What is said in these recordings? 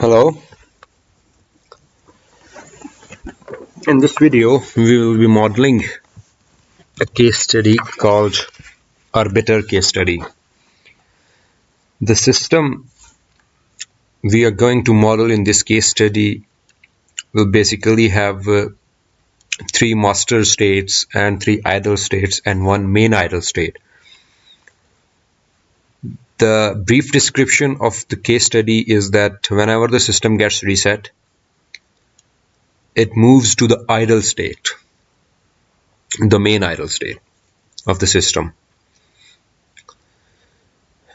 Hello. In this video, we will be modeling a case study called Arbiter case study. The system we are going to model in this case study will basically have three master states and three idle states and one main idle state. The brief description of the case study is that whenever the system gets reset, it moves to the idle state, the main idle state of the system.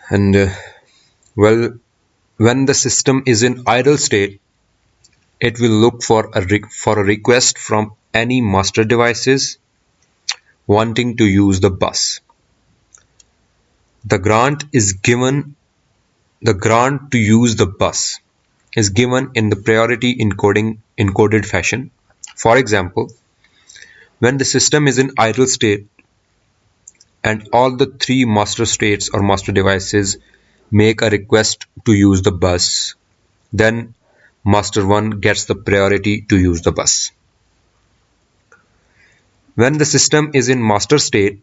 And when the system is in idle state, it will look for a request from any master devices wanting to use the bus. The grant to use the bus is given in the priority encoded fashion. For example, when the system is in idle state and all the three master states or master devices make a request to use the bus, then master 1 gets the priority to use the bus. When the system is in master state,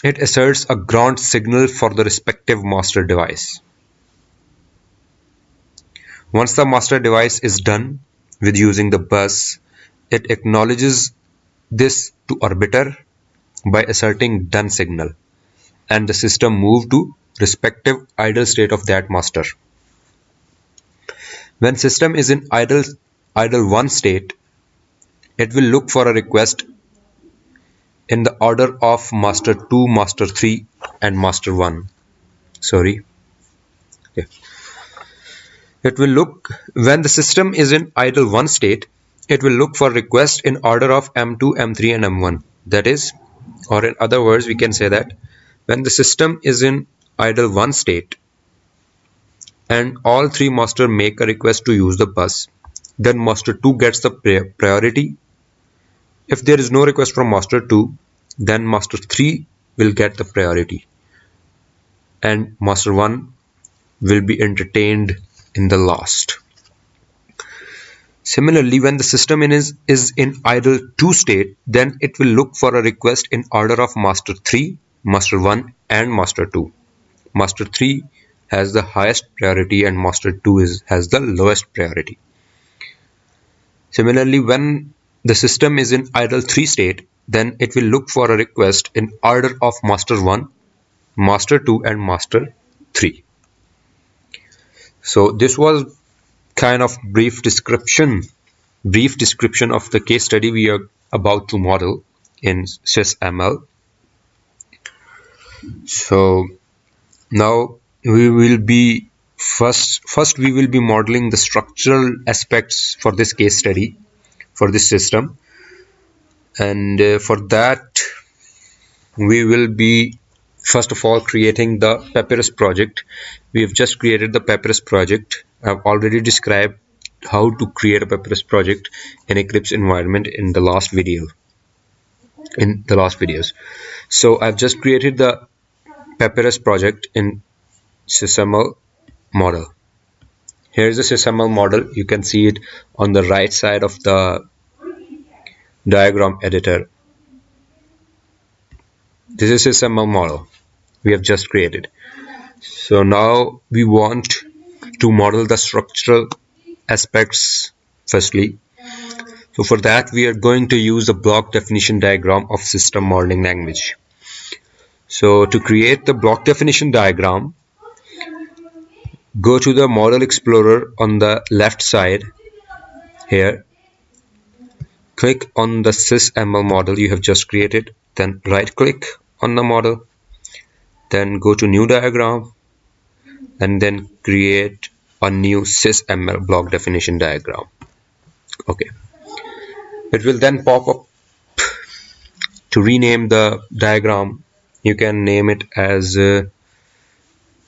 it asserts a grant signal for the respective master device. Once the master device is done with using the bus, it acknowledges this to Arbiter by asserting done signal, and the system moves to respective idle state of that master. When system is in idle 1 state, it will look for a request in the order of master 2, master 3 and master 1. When the system is in idle 1 state, it will look for requests in order of M2, M3 and M1. That is, or in other words, we can say that when the system is in idle 1 state and all three master make a request to use the bus, then master 2 gets the priority. If there is no request from master 2, then master 3 will get the priority and master 1 will be entertained in the last. Similarly, when the system is in idle 2 state, then it will look for a request in order of master 3, master 1 and master 2. Master 3 has the highest priority and master 2 has the lowest priority. Similarly, when the system is in idle 3 state, then it will look for a request in order of master 1, master 2 and master 3. So this was kind of brief description of the case study we are about to model in SysML. So now we will be first we will be modeling the structural aspects for this case study for this system, and for that we will be first of all creating the Papyrus project. We have just created the Papyrus project. I've already described how to create a Papyrus project in Eclipse environment in the last videos. So I've just created the Papyrus project in SysML model. Here is the SysML model. You can see it on the right side of the diagram editor. This is SysML model we have just created. So now we want to model the structural aspects firstly. So for that we are going to use the block definition diagram of system modeling language. So to create the block definition diagram, go to the model explorer on the left side here. Click on the SysML model you have just created, then right click on the model, then go to new diagram and then create a new SysML block definition diagram. Okay, it will then pop up to rename the diagram. You can name it as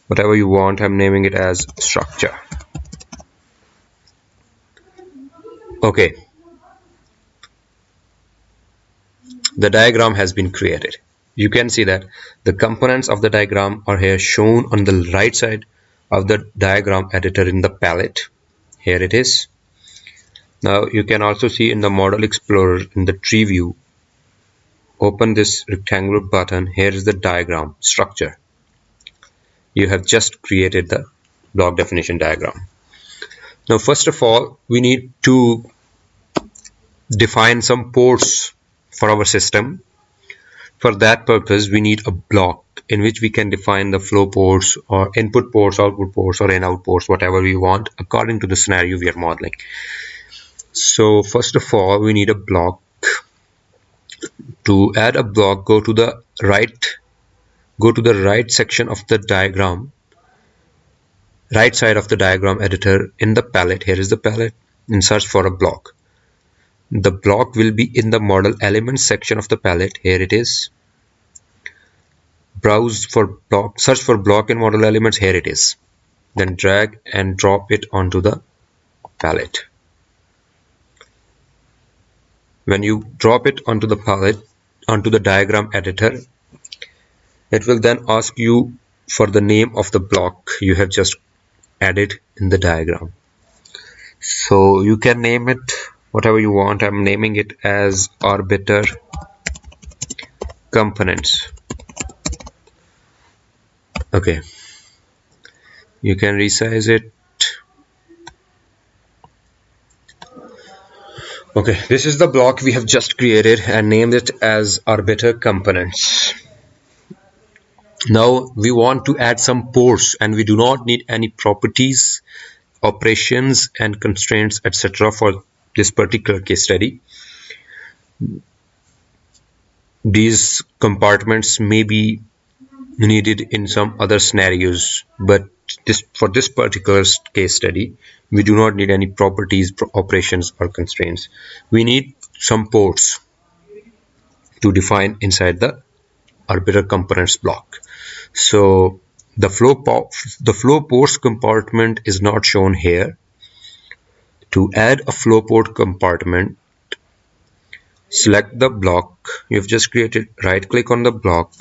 whatever you want. I'm naming it as structure. Okay, the diagram has been created. You can see that the components of the diagram are here shown on the right side of the diagram editor in the palette. Here it is. Now you can also see in the Model Explorer in the tree view, open this rectangular button. Here is the diagram structure. You have just created the block definition diagram. Now first of all, we need to define some ports for our system. For that purpose, we need a block in which we can define the flow ports or input ports, output ports, or in-out ports, whatever we want according to the scenario we are modeling. So first of all, we need a block. To add a block, go to the right section of the diagram, right side of the diagram editor in the palette. Here is the palette, and search for a block. The block will be in the model elements section of the palette. Here it is. Browse for block, search for block in model elements. Here it is. Then drag and drop it onto the palette. When you drop it onto the palette, onto the diagram editor, it will then ask you for the name of the block you have just added in the diagram. So you can name it whatever you want. I'm naming it as Arbiter components. Okay, you can resize it. Okay, this is the block we have just created and named it as Arbiter components. Now we want to add some ports, and we do not need any properties, operations, and constraints, etc. for this particular case study. These compartments may be needed in some other scenarios, but for this particular case study, we do not need any properties, operations, or constraints. We need some ports to define inside the Arbiter components block. So the flow ports compartment is not shown here. To add a flow port compartment, select the block you've just created, right click on the block,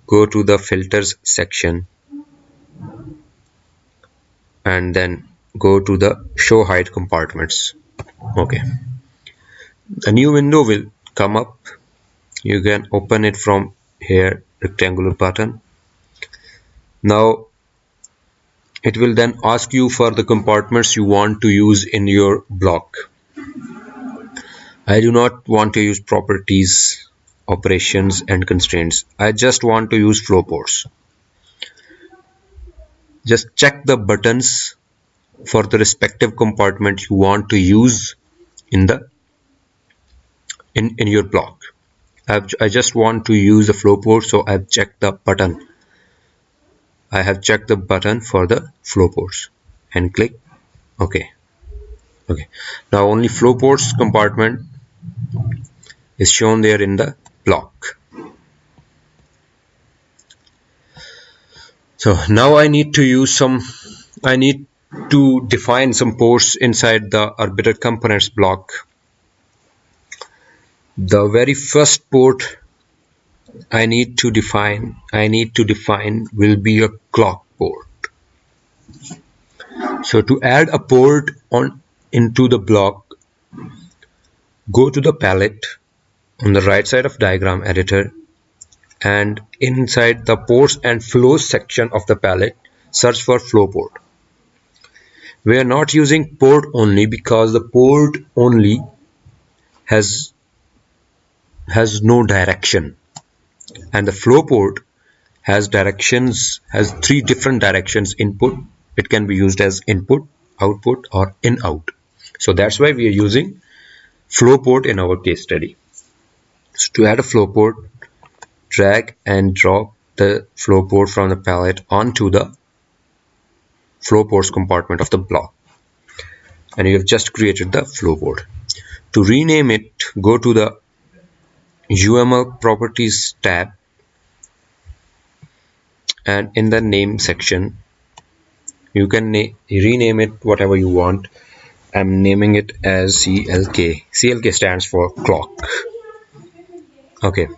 go to the filters section, and then go to the show hide compartments. Okay, a new window will come up. You can open it from here, rectangular button. Now it will then ask you for the compartments you want to use in your block. I do not want to use properties, operations, and constraints. I just want to use flow ports. Just check the buttons for the respective compartment you want to use in your block. I just want to use the flow port, so I've checked the button. I have checked the button for the flow ports and click OK. Okay. Now only flow ports compartment is shown there in the block. So now I need to define some ports inside the Arbiter components block. The very first port I need to define will be a clock port. So to add a port into the block, go to the palette on the right side of diagram editor, and inside the ports and flows section of the palette, search for flow port. We are not using port only because the port only has no direction, and the flow port has directions, has 3 different directions. Input, it can be used as input, output, or in-out. So that's why we are using flow port in our case study. So to add a flow port, drag and drop the flow port from the palette onto the flow ports compartment of the block, and you have just created the flow port. To rename it, go to the UML properties tab, and in the name section you can rename it whatever you want. I'm naming it as CLK. CLK stands for clock. Okay.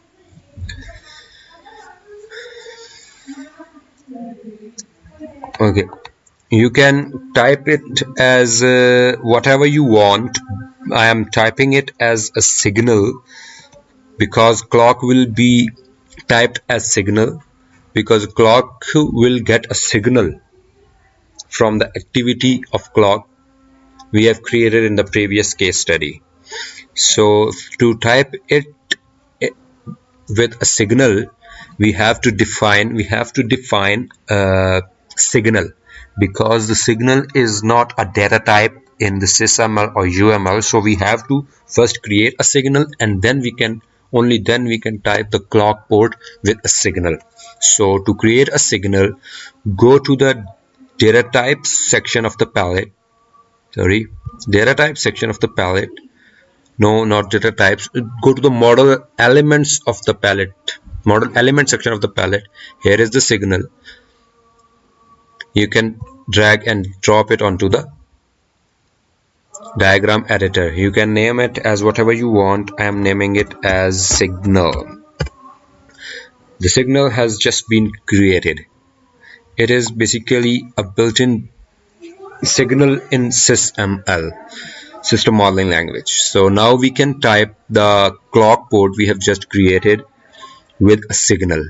Okay, you can type it as whatever you want. I am typing it as a signal because clock will be typed as signal, because clock will get a signal from the activity of clock we have created in the previous case study. So to type it with a signal, we have to define a signal, because the signal is not a data type in the SysML or UML. So we have to first create a signal, and then only then we can type the clock port with a signal. So to create a signal, go to the data types section of the palette. Data type section of the palette. No, not data types. Go to the model elements of the palette. Model element section of the palette. Here is the signal. You can drag and drop it onto the diagram editor. You can name it as whatever you want. I am naming it as signal. The signal has just been created. It is basically a built-in signal in SysML, system modeling language. So now we can type the clock port we have just created with a signal.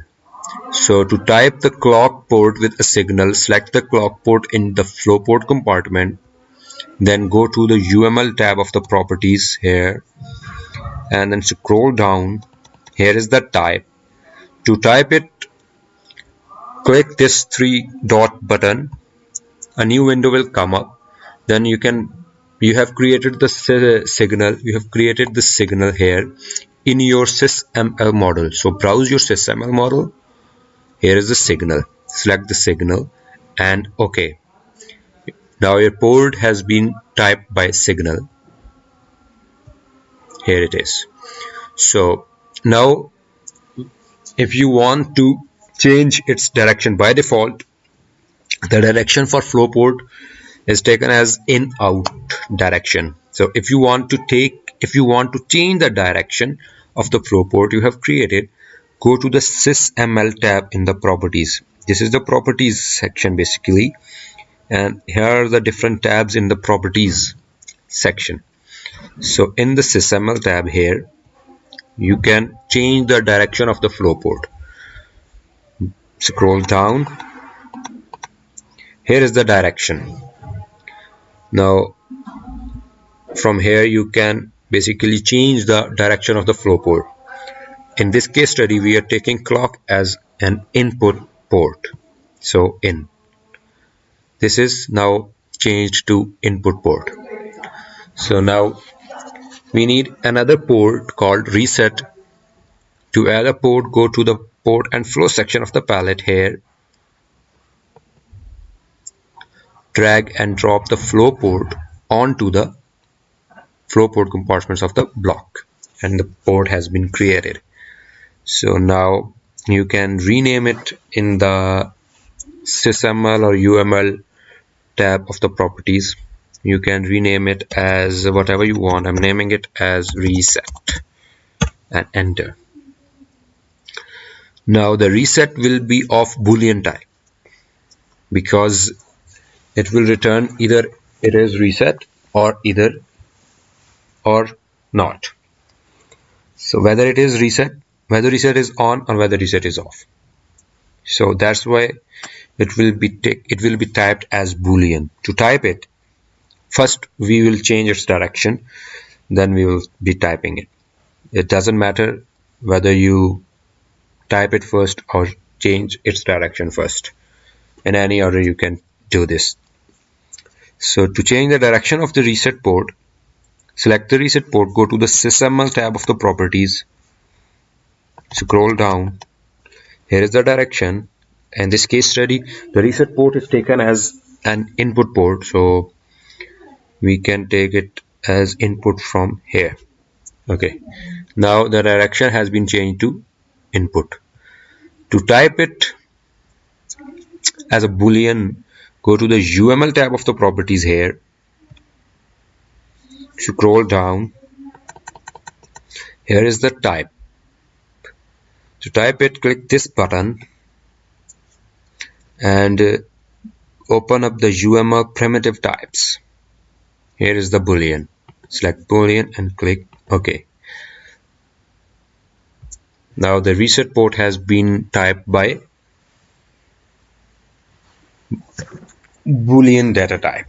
So to type the clock port with a signal, select the clock port in the flow port compartment, then go to the UML tab of the properties here, and then scroll down. Here is the type. To type it, click this three dot button. A new window will come up. Then you have created the signal. You have created the signal here in your SysML model. So browse your SysML model. Here is the signal. Select the signal and OK. Now your port has been typed by signal. Here it is. So now if you want to change its direction, by default the direction for flow port is taken as in out direction. So if you want to change the direction of the flow port you have created, go to the SysML tab in the properties. This is the properties section basically, and here are the different tabs in the properties section. So in the SysML tab here, you can change the direction of the flow port. Scroll down. Here is the direction. Now from here you can basically change the direction of the flow port. In this case study we are taking clock as an input port. So this is now changed to input port. So now we need another port called reset. To add a port, go to the port and flow section of the palette here. Drag and drop the flow port onto the flow port compartments of the block, and the port has been created. So now you can rename it in the SysML or UML tab of the properties. You can rename it as whatever you want. I'm naming it as reset and enter. Now the reset will be of Boolean type, because it will return either it is reset or not. So whether it is reset, whether reset is on or whether reset is off. So that's why it will be typed as Boolean. To type it, first we will change its direction, then we will be typing it. It doesn't matter whether you type it first or change its direction first. In any order you can do this. So to change the direction of the reset port, select the reset port, go to the SysML tab of the properties, scroll down. Here is the direction. In this case study, the reset port is taken as an input port, so we can take it as input from here. Okay, now the direction has been changed to input. To type it as a Boolean, go to the UML tab of the properties here, scroll down. Here is the type. To type it, click this button, and open up the UML primitive types. Here is the boolean. Select boolean and click OK. Now the reset port has been typed by boolean data type.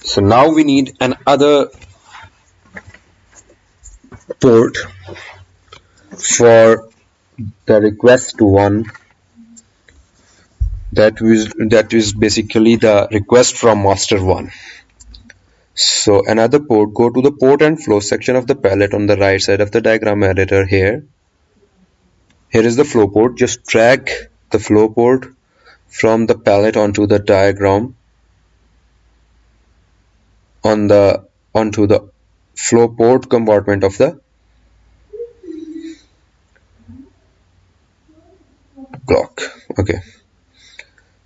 So now we need another port for the request one, that is basically the request from master 1. So another port, go to the port and flow section of the palette on the right side of the diagram editor. Here is the flow port. Just drag the flow port from the palette onto the diagram onto the flow port compartment of the block. Okay.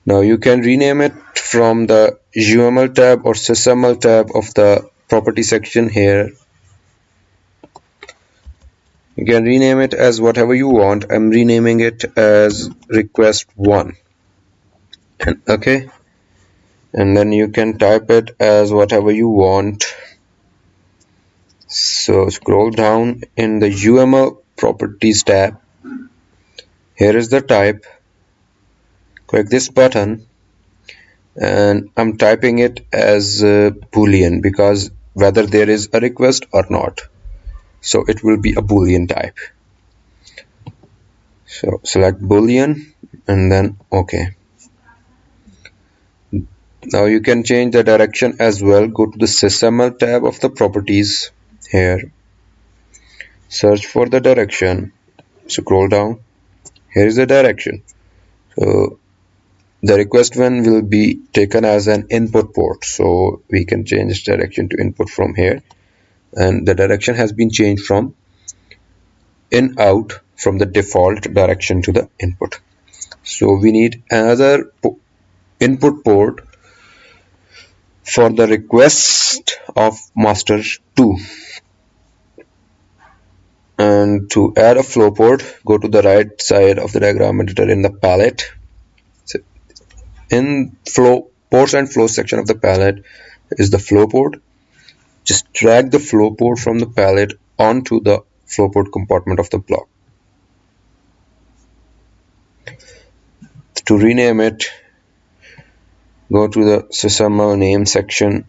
Now you can rename it from the UML tab or SysML tab of the property section here. You can rename it as whatever you want. I'm renaming it as request 1. And okay. And then you can type it as whatever you want. So scroll down in the UML properties tab. Here is the type. Click this button and I'm typing it as boolean because whether there is a request or not, so it will be a boolean type. So select boolean and then OK. Now you can change the direction as well. Go to the SysML tab of the properties. Here search for the direction, scroll down. Here is the direction. So the request one will be taken as an input port, so we can change this direction to input from here, and the direction has been changed from in out from the default direction to the input. So we need another input port for the request of master 2, and to add a flow port, go to the right side of the diagram editor in the palette. In flow ports and flow section of the palette is the flow port. Just drag the flow port from the palette onto the flow port compartment of the block. To rename it, go to the SysML name section.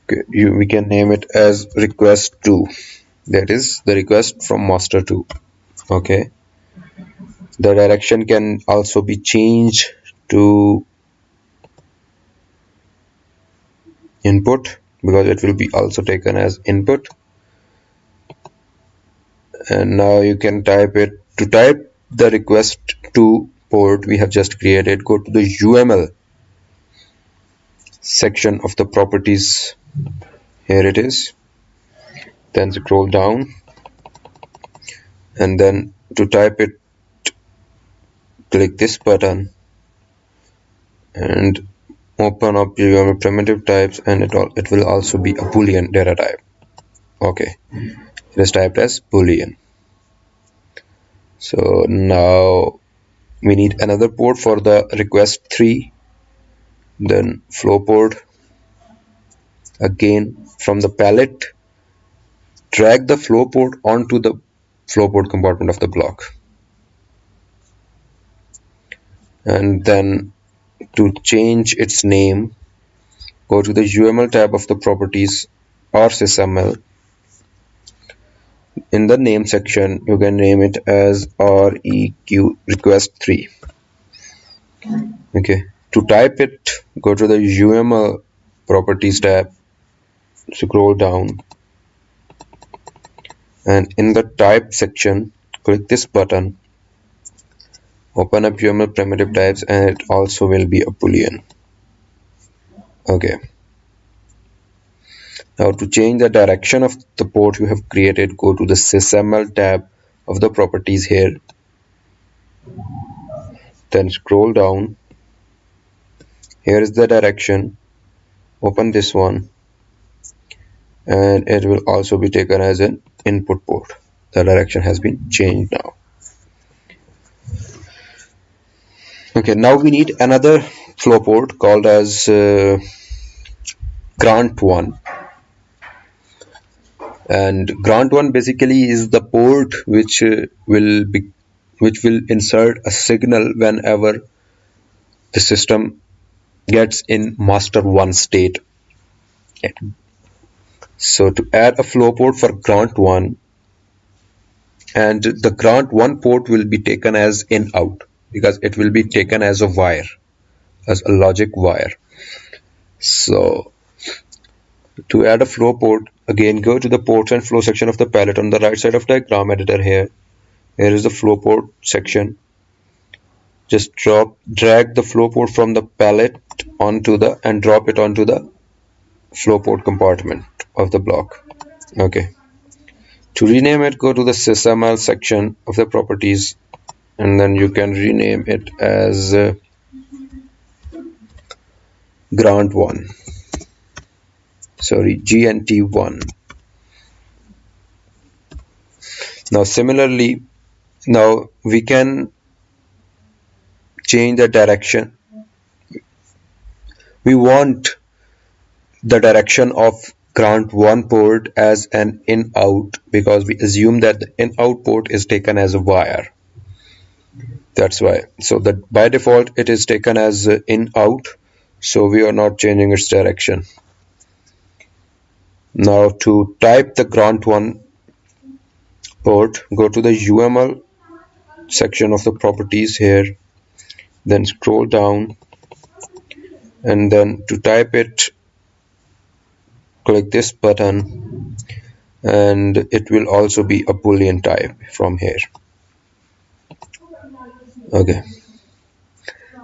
Okay, we can name it as request 2. That is the request from master 2. Okay. The direction can also be changed to input because it will be also taken as input. And now you can type it. To type the request to port we have just created, go to the UML section of the properties. Here it is. Then scroll down and then to type it, click this button and open up your primitive types, and it will also be a boolean data type. Okay, it is typed as boolean. So now we need another port for the request 3, then flow port. Again from the palette, drag the flow port onto the flow port compartment of the block. And then to change its name, go to the UML tab of the properties or SysML. In the name section you can name it as REQ request 3. Okay, to type it, go to the UML properties tab, scroll down, and in the type section click this button, open up UML primitive types, and it also will be a boolean. Okay. Now to change the direction of the port you have created, go to the SysML tab of the properties here. Then scroll down. Here is the direction. Open this one. And it will also be taken as an input port. The direction has been changed now. Okay, now we need another flow port called as grant1, and grant1 basically is the port which will insert a signal whenever the system gets in master 1 state. So to add a flow port for grant1, and the grant1 port will be taken as in out because it will be taken as a wire, as a logic wire. So to add a flow port, again go to the ports and flow section of the palette on the right side of diagram editor. Here is the flow port section. Just drag the flow port from the palette and drop it onto the flow port compartment of the block. Okay. To rename it, go to the SysML section of the properties, and then you can rename it as grant1. Sorry, GNT1. Now similarly, now we can change the direction. We want the direction of grant1 port as an in out because we assume that the in out port is taken as a wire. That's why. So that by default it is taken as in out, so we are not changing its direction. Now to type the grant1 port, go to the UML section of the properties here, then scroll down, and then to type it, click this button, and it will also be a boolean type from here. Okay.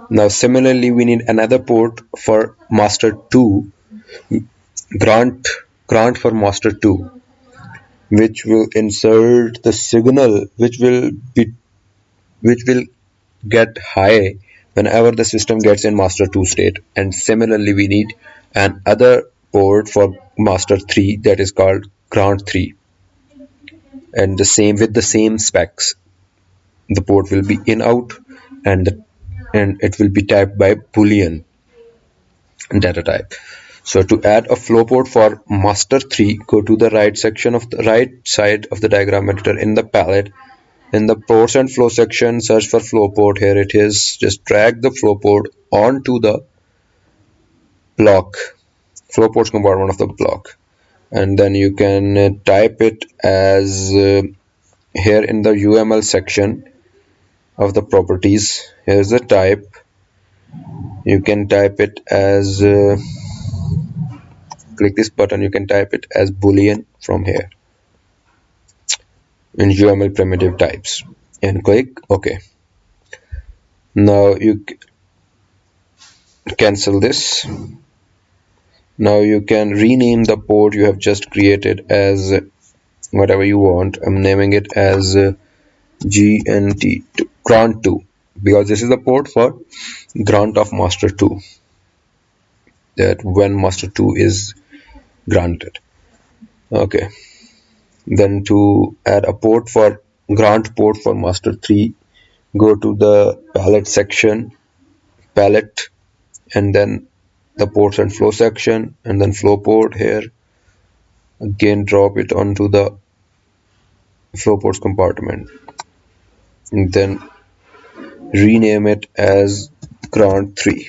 Now similarly we need another port for master 2, grant for master 2, which will insert the signal which will get high whenever the system gets in master 2 state. And similarly we need another port for master 3 that is called grant3, and the same with the same specs. The port will be in out and it will be typed by boolean data type. So to add a flow port for master 3, go to the right side of the diagram editor in the palette. In the ports and flow section, search for flow port. Here it is. Just drag the flow port onto the block, flow ports compartment of the block, and then you can type it as here in the UML section of the properties. Here's the type. You can type it as click this button. You can type it as boolean from here in UML primitive types and click OK. Now you cancel this. Now you can rename the port you have just created as whatever you want. I'm naming it as GNT2, grant2, because this is the port for grant of master 2, that when master 2 is granted. Okay. Then to add a port for grant port for master 3, go to the palette section, and then the ports and flow section, and then flow port here. Again drop it onto the flow ports compartment, and then rename it as grant3.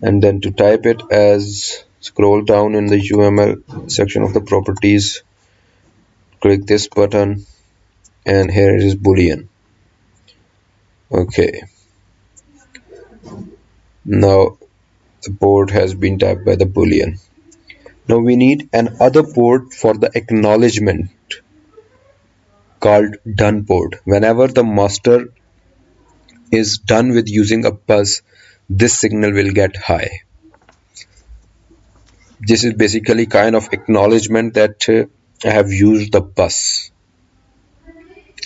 And then to type it as, scroll down in the UML section of the properties, click this button, and here it is boolean. Okay. Now the port has been typed by the boolean. Now we need another port for the acknowledgement called done port. Whenever the master is done with using a bus, this signal will get high. This is basically kind of acknowledgement that I have used the bus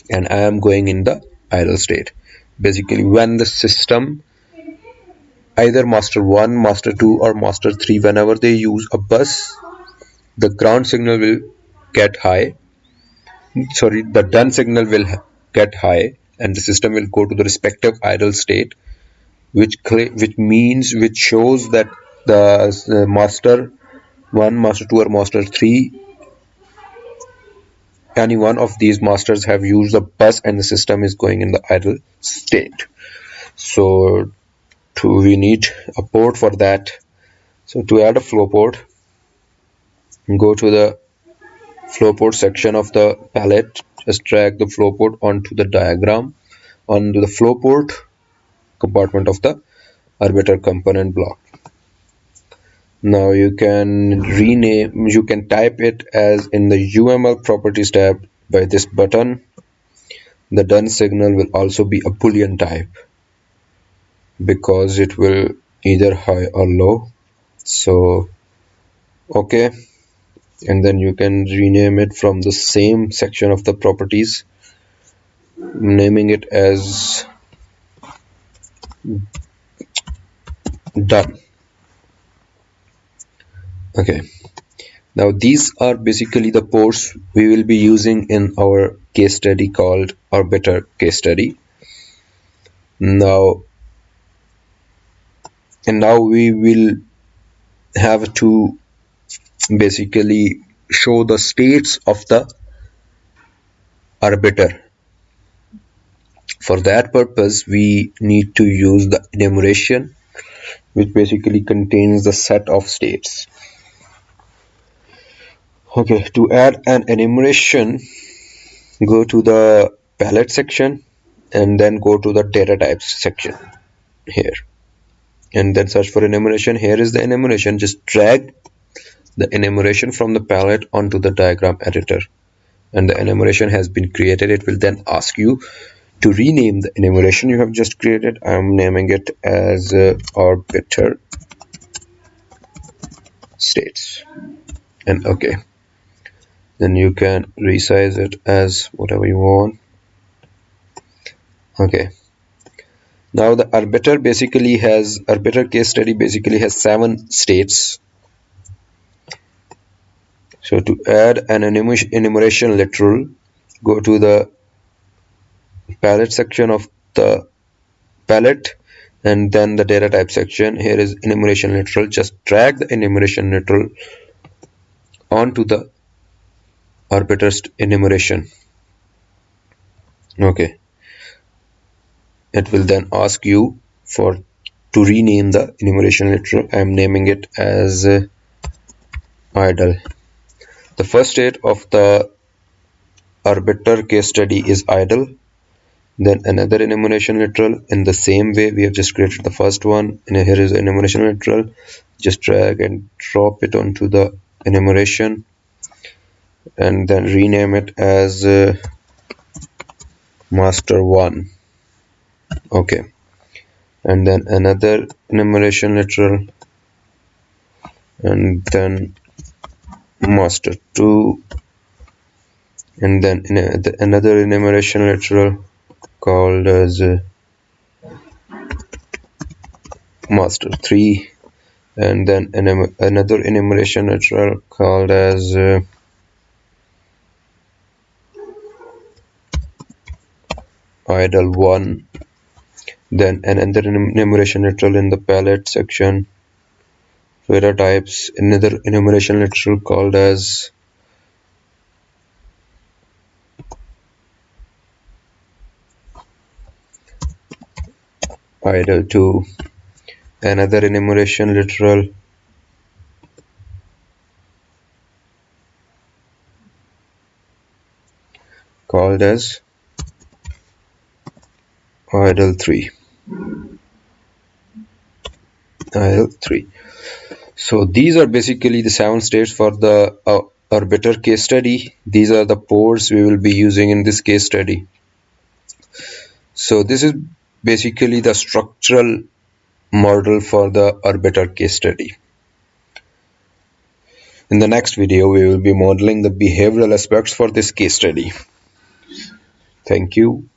and I am going in the idle state. Basically when the system, either master 1, master 2 or master 3, whenever they use a bus, the ground signal will get high. Sorry, the done signal will get high, and the system will go to the respective idle state, which shows that the master 1, master 2 or master 3, any one of these masters have used the bus and the system is going in the idle state. So we need a port for that. So to add a flow port, go to the flow port section of the palette, just drag the flow port onto the diagram, onto the flow port compartment of the arbiter component block. Now you can type it as in the UML properties tab by this button. The done signal will also be a boolean type because it will either high or low. So okay, and then you can rename it from the same section of the properties, naming it as done. Okay, now these are basically the ports we will be using in our case study called Arbiter case study. Now we will have to basically show the states of the arbiter. For that purpose, we need to use the enumeration, which basically contains the set of states. Okay, to add an enumeration, go to the palette section and then go to the data types section here, and then search for enumeration. Here is the enumeration. Just drag the enumeration from the palette onto the diagram editor, and the enumeration has been created. It will then ask you to rename the enumeration you have just created. I am naming it as arbiter states, and okay, then you can resize it as whatever you want. Okay, now the arbiter case study basically has 7 states. So to add an enumeration literal, go to the palette section of the palette and then the data type section. Here is enumeration literal. Just drag the enumeration literal onto the arbiter's enumeration. Okay, it will then ask you to rename the enumeration literal. I am naming it as idle. The first state of the arbiter case study is idle. Then another enumeration literal in the same way we have just created the first one, and here is enumeration literal. Just drag and drop it onto the enumeration and then rename it as master 1. Okay, and then another enumeration literal and then master 2, and then another enumeration literal called as master 3, and then another enumeration literal called as idle 1, then another enumeration literal in the palette section, data types, another enumeration literal called as idle 2, another enumeration literal called as idle 3. So these are basically the 7 states for the arbiter case study. These are the ports we will be using in this case study. So this is basically the structural model for the arbiter case study. In the next video, we will be modeling the behavioral aspects for this case study. Thank you.